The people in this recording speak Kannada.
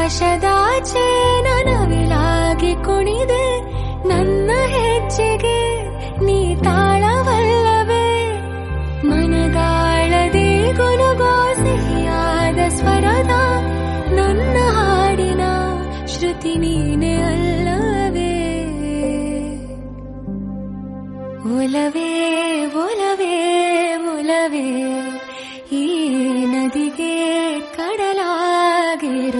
ಆಕಾಶದಾಚೆ ನನವಿಲಾಗಿ ಕುಣಿದೆ ನನ್ನ ಹೆಜ್ಜೆಗೆ ನೀ ತಾಳವಲ್ಲವೇ ಮನದಾಳದೆ ಗುನುಗೋ ಸಿಹಿಯಾದ ಸ್ವರದ ನನ್ನ ಹಾಡಿನ ಶ್ರುತಿ ನೀನೆ ಅಲ್ಲವೇ ಒಲವೇ ಒಲವೇ ಒಲವೇ ಈ ನದಿಗೆ ಕಡಲಾಗಿರು